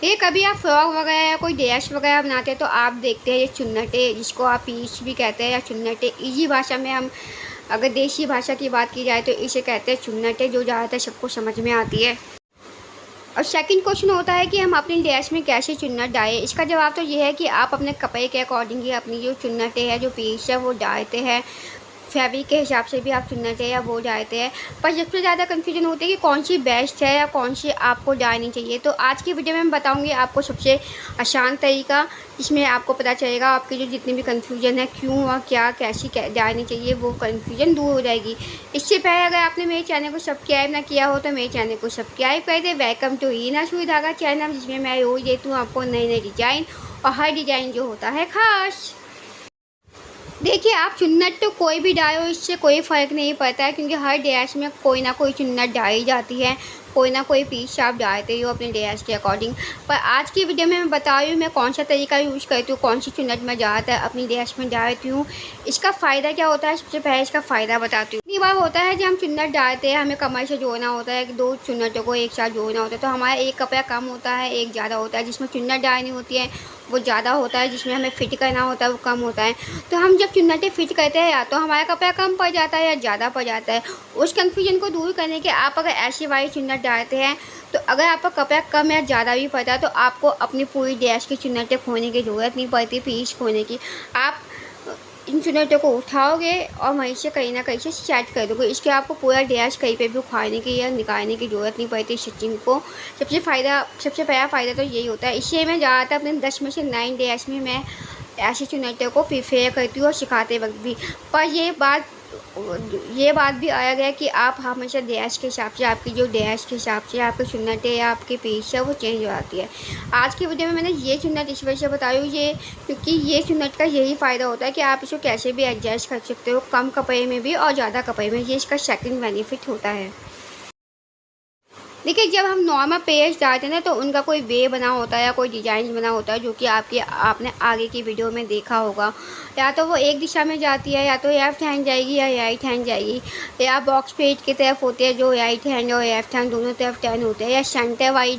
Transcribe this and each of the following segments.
ये कभी आप फ्रॉक वगैरह या कोई डैश वगैरह बनाते हैं तो आप देखते हैं ये चुन्नटें, जिसको आप पीच भी कहते हैं या चुन्नटें। इजी भाषा में हम अगर देसी भाषा की बात की जाए तो इसे कहते हैं चुन्नटें, जो ज़्यादातर सबको समझ में आती है। और सेकंड क्वेश्चन होता है कि हम अपनी डैश में कैसे चुन्नट डालें। इसका जवाब तो ये है कि आप अपने कपड़े के अकॉर्डिंग ही अपनी जो चुन्नटें हैं, जो पीस है, वो डालते हैं। फैब्रिक के हिसाब से भी आप चुनते हैं या वो डालते हैं। पर सबसे ज़्यादा कन्फ्यूजन होती है कि कौन सी बेस्ट है या कौन सी आपको डालनी चाहिए। तो आज की वीडियो में मैं बताऊंगी आपको सबसे आसान तरीका, जिसमें आपको पता चलेगा आपकी जो जितनी भी कन्फ्यूजन है क्यों और क्या कैसी डालनी चाहिए, वो कन्फ्यूजन दूर हो जाएगी। इससे पहले अगर आपने मेरे चैनल को सब्सक्राइब ना किया हो तो मेरे चैनल को सब्सक्राइब कर दे। वेलकम टू हीना सुई धागा चैनल, जिसमें मैं रोज़ देती हूँ आपको नई नई डिज़ाइन, और हर डिज़ाइन जो होता है ख़ास। देखिए, आप चुन्नट तो कोई भी डालो, इससे कोई फ़र्क नहीं पड़ता है, क्योंकि हर डैश में कोई ना कोई चुन्नट डाली जाती है, कोई ना कोई पीस आप डालते हो अपने डैश के अकॉर्डिंग। पर आज की वीडियो में मैं बता रही हूँ मैं कौन सा तरीका यूज़ करती हूँ, कौन सी चुन्नट मैं ज़्यादातर अपनी डैश में डालती हूँ। इसका फ़ायदा क्या होता है, सबसे पहले इसका फ़ायदा बताती हूँ। इतनी बार होता है जब हम चुन्नट डालते हैं, हमें कमर से जोड़ना होता है, दो चुन्नटों को एक साथ जोड़ना होता है, तो हमारा एक कपड़ा कम होता है, एक ज़्यादा होता है। जिसमें चुन्नट डालनी होती है वो ज़्यादा होता है, जिसमें हमें फ़िट करना होता है वो कम होता है। तो हम जब चुन्नटें फ़िट करते हैं, या तो हमारा कपड़ा कम पड़ जाता है या ज़्यादा पड़ जाता है। उस कन्फ्यूजन को दूर करने के आप अगर ऐसी वाली चुन्नट डालते हैं, तो अगर आपका कपड़ा कम या ज़्यादा भी पड़ता है तो आपको अपनी पूरी डैश की चुन्नटें खोने की ज़रूरत नहीं पड़ती, पीस खोने की। आप इन चुन्नटों को उठाओगे और वहीं से कहीं ना कहीं से सेट कर दोगे। इसके आपको पूरा डैश कहीं पे भी उखाड़ने की या निकालने की ज़रूरत नहीं पड़ती स्टिचिंग को। सबसे पहला फ़ायदा तो यही होता है। इससे मैं ज़्यादातर अपने 10 में से 9 डैश में मैं ऐसी चुन्नटों को प्रिफेयर करती हूँ, और सिखाते वक्त भी। पर ये बात भी आया गया कि आप हमेशा डैश के हिसाब से, आपकी जो डैश के हिसाब से आपकी चुन्नटें या आपकी पीस है वो चेंज हो जाती है। आज की वीडियो में मैंने ये चुन्नट इस वजह से बताई हूँ, ये क्योंकि ये चुन्नट का यही फ़ायदा होता है कि आप इसको कैसे भी एडजस्ट कर सकते हो, कम कपड़े में भी और ज़्यादा कपड़े में। ये इसका सेकंड बेनिफिट होता है। देखिए, जब हम नॉर्मल पेज डालते हैं ना, तो उनका कोई वे बना होता है या कोई डिज़ाइन बना होता है, जो कि आपने आगे की वीडियो में देखा होगा। या तो वो एक दिशा में जाती है, या तो लेफ्ट हैंड जाएगी या राइट हैंड जाएगी, या बॉक्स पेज की तरफ होती है जो राइट हैंड और लेफ्ट हैंड दोनों तरफ टर्न होते हैं, या सेंटर वाली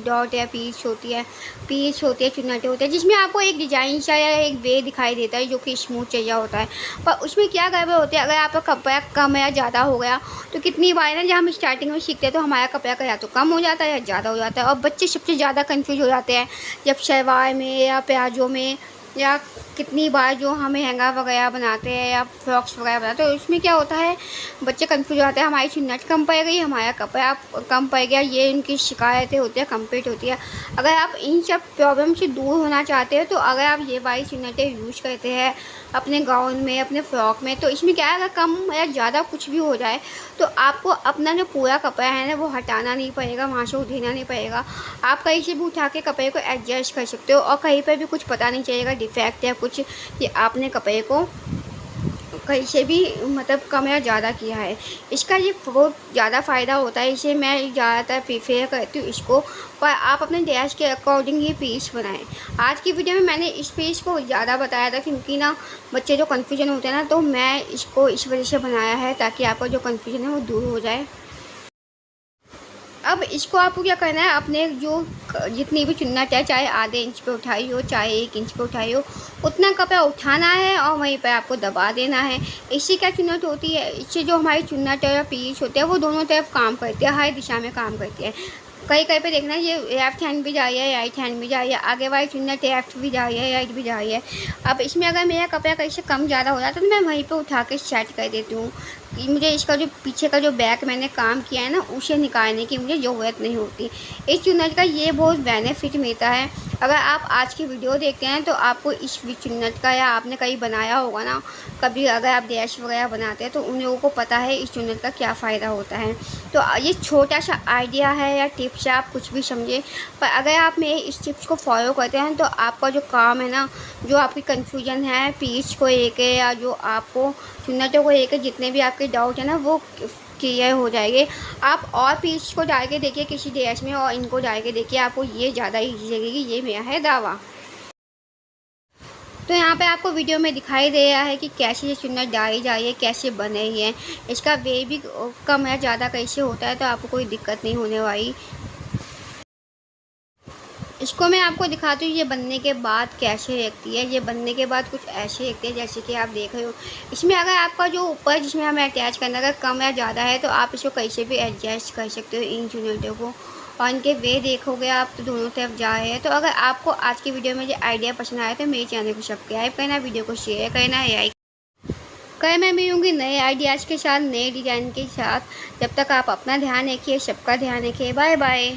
डॉट या पीस होती है, चुन्नटें होती है, जिसमें आपको एक डिज़ाइन सा या एक वे दिखाई देता है जो कि स्मूथ चाहिए होता है। पर उसमें क्या गड़बड़ होती है, अगर आपका कपड़ा कम या ज़्यादा हो गया, तो कितनी बार ना जब हम स्टार्टिंग में सीखते हैं तो हमारा कपड़ा का या तो कम हो जाता है या ज़्यादा हो जाता है। और बच्चे सबसे ज़्यादा कंफ्यूज हो जाते हैं जब शलवार में या प्लाजो में, या कितनी बार जो हम लहंगा वगैरह बनाते हैं या फ्रॉक्स वगैरह बनाते हैं, तो उसमें क्या होता है, बच्चे कंफ्यूज हो जाते हैं, हमारी चुन्नट कम पड़ गई, हमारा कपड़ा कम पड़ गया। ये इनकी शिकायतें होती है, कंप्लीट होती है। अगर आप इन सब प्रॉब्लम से दूर होना चाहते हो, तो अगर आप ये वाली चुन्नटें यूज़ करते हैं अपने गाउन में, अपने फ्रॉक में, तो इसमें क्या है, अगर कम या ज़्यादा कुछ भी हो जाए तो आपको अपना जो पूरा कपड़ा है ना वो हटाना नहीं पड़ेगा, वहाँ से उठेना नहीं पड़ेगा। आप कहीं से भी उठा के कपड़े को एडजस्ट कर सकते हो, और कहीं पर भी कुछ पता नहीं चलेगा डिफेक्ट या कुछ, कि आपने कपड़े को कहीं से भी मतलब कम या ज़्यादा किया है। इसका ये बहुत ज़्यादा फ़ायदा होता है, इसे मैं ज़्यादातर प्रीफेयर करती हूँ इसको। पर आप अपने डैश के अकॉर्डिंग ये पीस बनाएं। आज की वीडियो में मैंने इस पीस को ज़्यादा बताया था, क्योंकि ना बच्चे जो कन्फ्यूजन होते हैं ना, तो मैं इसको इस वजह से बनाया है ताकि आपका जो कन्फ्यूजन है वो दूर हो जाए। अब इसको आपको क्या करना है, अपने जो जितनी भी चुन्नट है, चाहे आधे इंच पे उठाई हो चाहे 1 इंच पे उठाई हो, उतना कपड़ा उठाना है और वहीं पे आपको दबा देना है। इससे क्या चुन्नट होती है, इससे जो हमारी चुन्नट है या पीस होते हैं वो दोनों तरफ काम करती है, हर दिशा में काम करती है। कहीं कहीं पे देखना, ये लेफ्ट हैंड भी जा रही है, राइट हैंड भी जा रही है, आगे वाली चुन्नट लेफ्ट भी जा रही है, राइट भी जा रही है। अब इसमें अगर मेरा कपड़ा कहीं से कम ज़्यादा हो जाता है तो मैं वहीं पे उठा के सेट कर देती हूँ। मुझे इसका जो पीछे का जो बैक मैंने काम किया है ना, उसे निकालने की मुझे ज़रूरत नहीं होती। इस चुन्नट का ये बहुत बेनिफिट मिलता है। अगर आप आज की वीडियो देखते हैं तो आपको इस चुन्नट का, या आपने कहीं बनाया होगा ना कभी, अगर आप डैश वगैरह बनाते हैं तो उन लोगों को पता है इस चुन्नट का क्या फ़ायदा होता है। तो ये छोटा सा आइडिया है या टिप्स है, आप कुछ भी समझे, पर अगर आप मेरे इस टिप्स को फॉलो करते हैं तो आपका जो काम है ना, जो आपकी कन्फ्यूजन है पीस को लेके, या जो आपको चुन्नटों को लेकर जितने भी आपके डाउट है ना, वो क्लियर हो जाएंगे। आप और पीस को डाल के देखिए किसी डैश में, और इनको डाल के देखिए, आपको ये ज़्यादा ईजी लगेगी, ये मेरा है दावा। तो यहाँ पे आपको वीडियो में दिखाई दे रहा है कि कैसे ये चुन्नट डाली जा रही है, कैसे बन रही है। इसका वे भी कम या ज़्यादा कैसे होता है, तो आपको कोई दिक्कत नहीं होने वाली। इसको मैं आपको दिखाती हूँ ये बनने के बाद कैसे दिखती है। ये बनने के बाद कुछ ऐसे दिखते हैं जैसे कि आप देख रहे हो। इसमें अगर आपका जो ऊपर जिसमें हमें अटैच करना अगर कम या ज़्यादा है तो आप इसको कैसे भी एडजस्ट कर सकते हो इन चुनटों को। और इनके वे देखोगे आप तो दोनों तरफ जा रहे हैं। तो अगर आपको आज की वीडियो में जो आइडिया पसंद आया तो मेरे चैनल को सब्सक्राइब करना, वीडियो को शेयर करना, लाइक कल मैं मिलूँगी नए आइडियाज़ के साथ, नए डिज़ाइन के साथ। जब तक आप अपना ध्यान रखिए, सबका ध्यान रखिए। Bye bye.